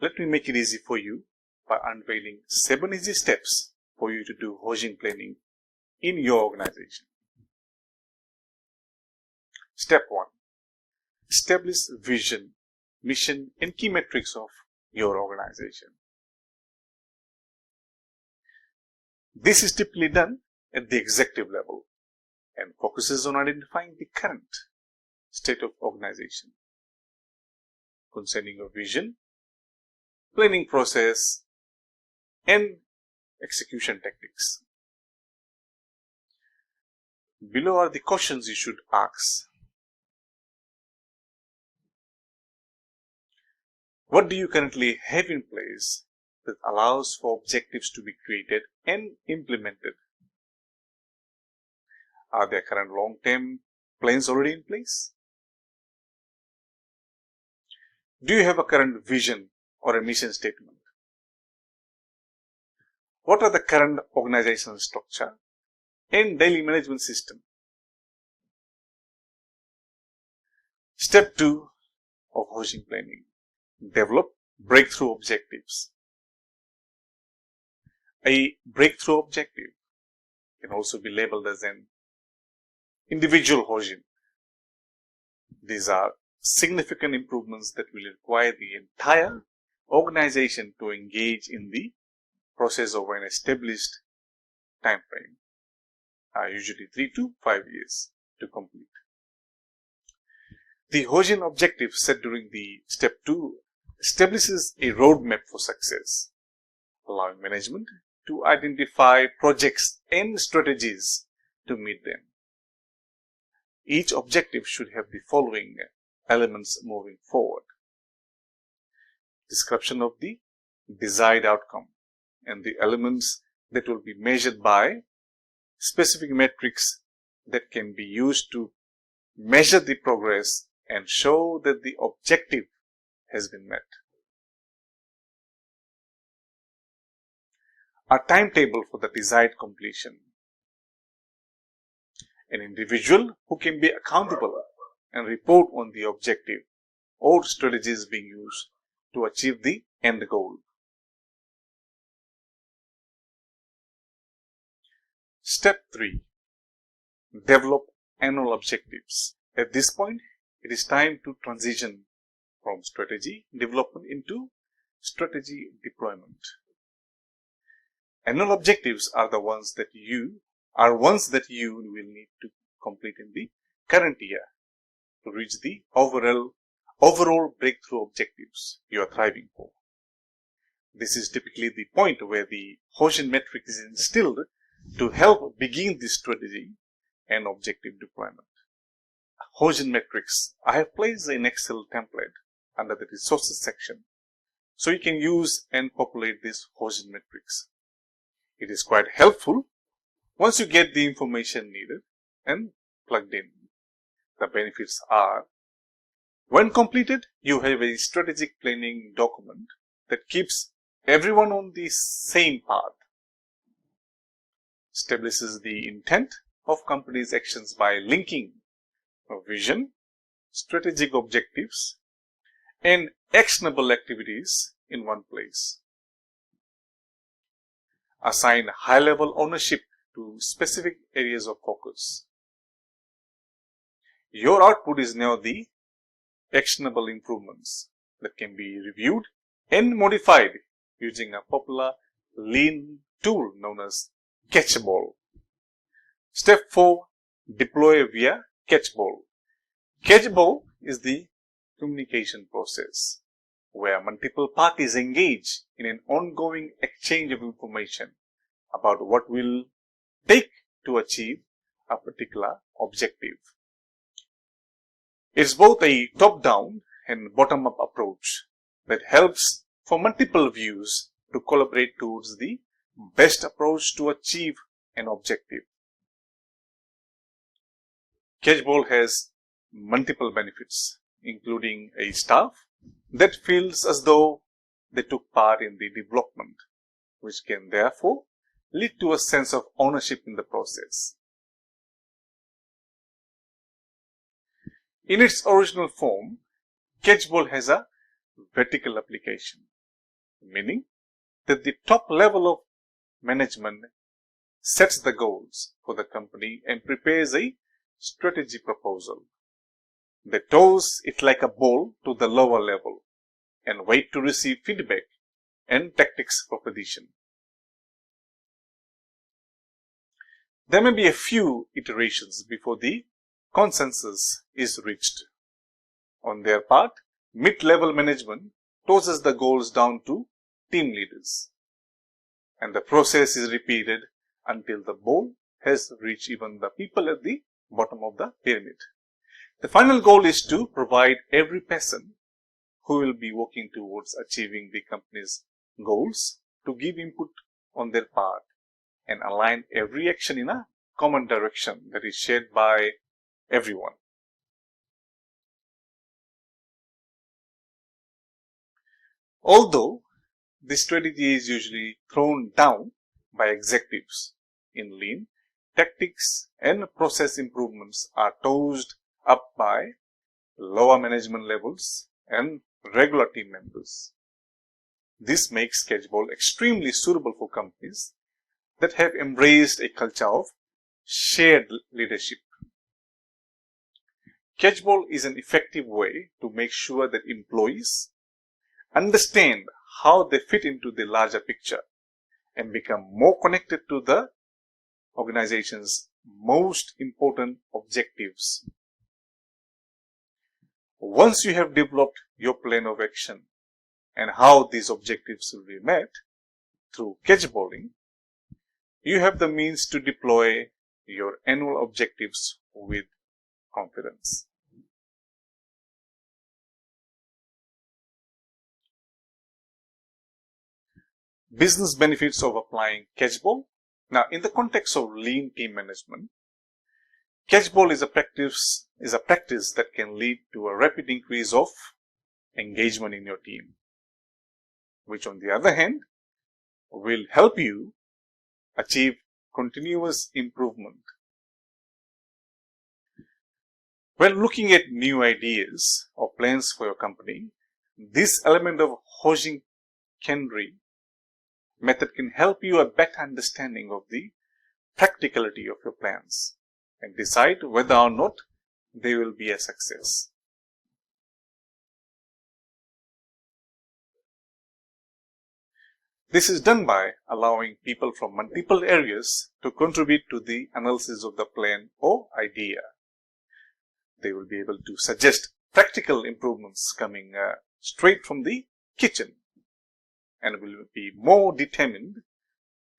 Let me make it easy for you by unveiling 7 easy steps for you to do Hoshin planning in your organization. Step 1. Establish vision, mission and key metrics of your organization. This is typically done at the executive level and focuses on identifying the current state of organization concerning your vision, planning process and execution techniques. Below are the questions you should ask. What do you currently have in place that allows for objectives to be created and implemented? Are there current long-term plans already in place? Do you have a current vision or a mission statement? What are the current organizational structure and daily management system? Step 2 of Hoshin planning. Develop breakthrough objectives. A breakthrough objective can also be labeled as an individual Hoshin. These are significant improvements that will require the entire organization to engage in the process over an established time frame, usually 3 to 5 years to complete. The Hoshin objective set during the step 2 establishes a roadmap for success, allowing management to identify projects and strategies to meet them. Each objective should have the following elements moving forward: description of the desired outcome and the elements that will be measured by specific metrics that can be used to measure the progress and show that the objective has been met. A timetable for the desired completion. An individual who can be accountable and report on the objective or strategies being used to achieve the end goal. Step 3. Develop annual objectives. At this point, it is time to transition from strategy development into strategy deployment. Annual objectives are the ones that you will need to complete in the current year to reach the overall breakthrough objectives you are thriving for. This is typically the point where the Hoshin metric is instilled to help begin the strategy and objective deployment. Hoshin metrics, I have placed an Excel template under the resources section so you can use and populate these Hoshin metrics. It is quite helpful once you get the information needed and plugged in. The benefits are: when completed, you have a strategic planning document that keeps everyone on the same path, establishes the intent of company's actions by linking a vision, strategic objectives, and actionable activities in one place. Assign high-level ownership to specific areas of focus. Your output is now the actionable improvements that can be reviewed and modified using a popular lean tool known as Catchball. Step 4. Deploy via Catchball. Catchball is the communication process where multiple parties engage in an ongoing exchange of information about what will take to achieve a particular objective. It's both a top-down and bottom-up approach that helps for multiple views to collaborate towards the best approach to achieve an objective. Catchball has multiple benefits, including a staff that feels as though they took part in the development, which can therefore lead to a sense of ownership in the process. In its original form, Catchball has a vertical application meaning that the top level of management sets the goals for the company and prepares a strategy proposal. They toss it like a ball to the lower level and wait to receive feedback and tactics proposition. There may be a few iterations before the consensus is reached. On their part, mid-level management tosses the goals down to team leaders, and the process is repeated until the ball has reached even the people at the bottom of the pyramid. The final goal is to provide every person who will be working towards achieving the company's goals to give input on their part and align every action in a common direction that is shared by everyone. Although this strategy is usually thrown down by executives in lean, tactics and process improvements are tossed up by lower management levels and regular team members. This makes catchball extremely suitable for companies that have embraced a culture of shared leadership. Catchball is an effective way to make sure that employees understand how they fit into the larger picture and become more connected to the organization's most important objectives. Once you have developed your plan of action and how these objectives will be met through catchballing, you have the means to deploy your annual objectives with confidence. Business benefits of applying catchball. Now, in the context of lean team management, catchball is a practice that can lead to a rapid increase of engagement in your team, which on the other hand will help you achieve continuous improvement. When looking at new ideas or plans for your company, this element of Hoshin kanri method can help you a better understanding of the practicality of your plans and decide whether or not they will be a success. This is done by allowing people from multiple areas to contribute to the analysis of the plan or idea. They will be able to suggest practical improvements coming straight from the kitchen and will be more determined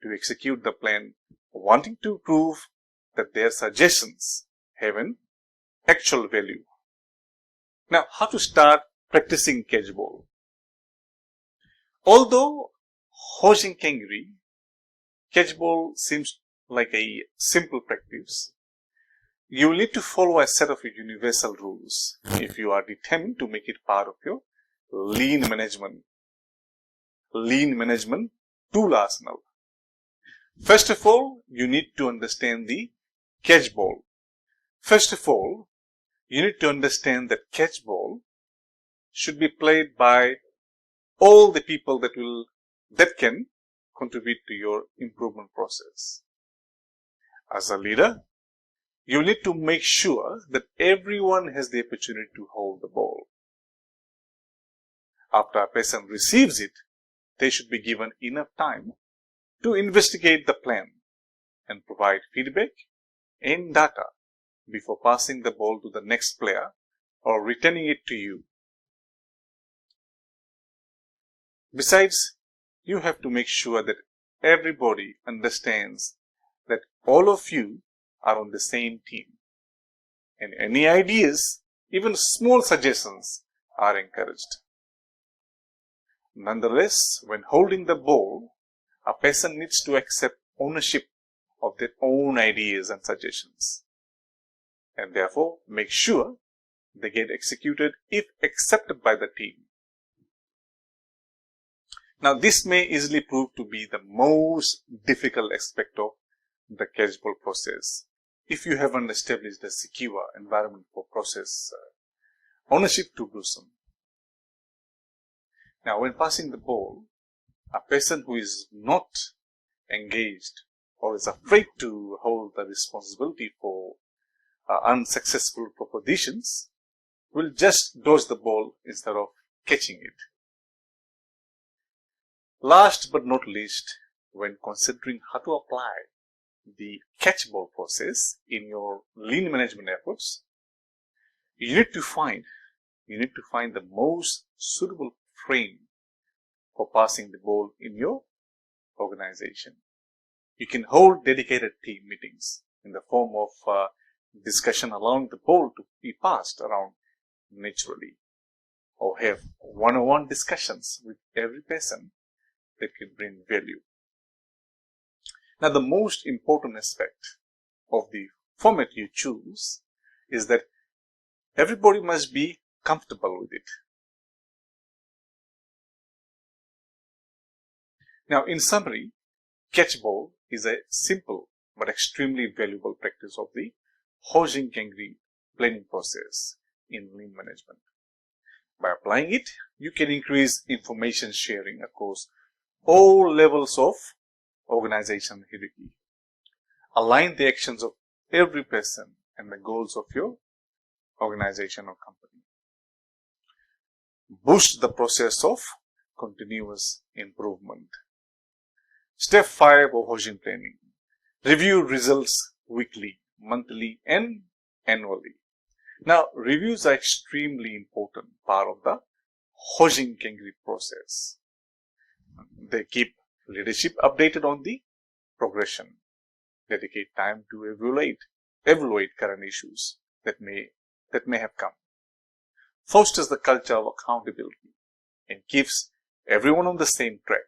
to execute the plan, wanting to prove that their suggestions have an actual value. Now, how to start practicing catchball? Although Hoshin kanri, catchball seems like a simple practice, you will need to follow a set of universal rules if you are determined to make it part of your lean management tool arsenal. First of all, you need to understand the catchball. You need to understand that catchball should be played by all the people that can contribute to your improvement process. As a leader, you need to make sure that everyone has the opportunity to hold the ball. After a person receives it, they should be given enough time to investigate the plan and provide feedback and data before passing the ball to the next player or returning it to you. Besides, you have to make sure that everybody understands that all of you are on the same team, and any ideas, even small suggestions, are encouraged. Nonetheless, when holding the ball, a person needs to accept ownership of their own ideas and suggestions, and therefore make sure they get executed if accepted by the team. Now, this may easily prove to be the most difficult aspect of the catchball process if you haven't established a secure environment for process ownership to blossom. Now, when passing the ball, A person who is not engaged or is afraid to hold the responsibility for unsuccessful propositions will just dodge the ball instead of catching it. Last but not least, when considering how to apply the catch ball process in your lean management efforts, you need to find the most suitable frame for passing the ball in your organization. You can hold dedicated team meetings in the form of discussion allowing the ball to be passed around naturally, or have one-on-one discussions with every person that can bring value. Now, the most important aspect of the format you choose is that everybody must be comfortable with it. Now, in summary, catchball is a simple but extremely valuable practice of the Hoshin kanri planning process in lean management. By applying it, you can increase information sharing across all levels of organization hierarchy, align the actions of every person and the goals of your organization or company, boost the process of continuous improvement. Step 5 of Hoshin planning: review results weekly, monthly and annually. Now, reviews are extremely important part of the Hoshin kanri process. They keep leadership updated on the progression, dedicate time to evaluate current issues that may have come, fosters the culture of accountability, and keeps everyone on the same track.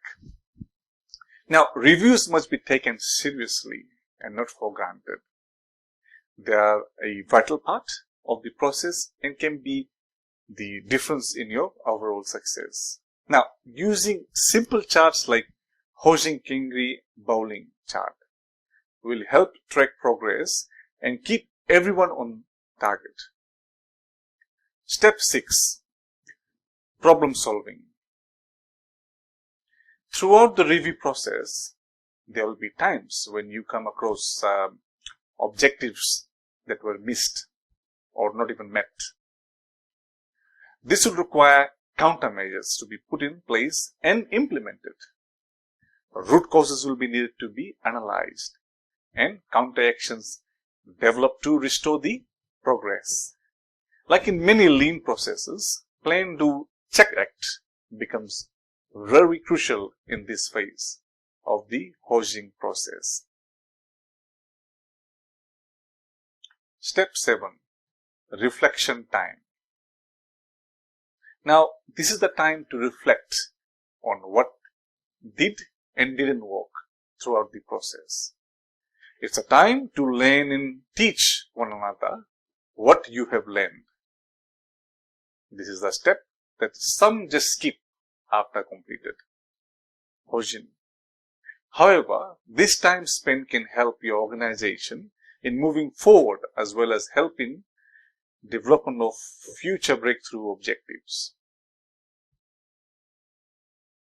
Now, reviews must be taken seriously and not for granted. They are a vital part of the process and can be the difference in your overall success. Now, using simple charts like Hoshin kanri bowling chart will help track progress and keep everyone on target. Step 6. Problem solving. Throughout the review process, there will be times when you come across objectives that were missed or not even met. This will require countermeasures to be put in place and implemented. Root causes will be needed to be analyzed and counter actions developed to restore the progress. Like in many lean processes, plan, do, check, act becomes very crucial in this phase of the Hoshin process. Step 7. Reflection time. Now, this is the time to reflect on what did and didn't work throughout the process. It's a time to learn and teach one another what you have learned. This is the step that some just skip after completed Hoshin. However, this time spent can help your organization in moving forward as well as help in development of future breakthrough objectives.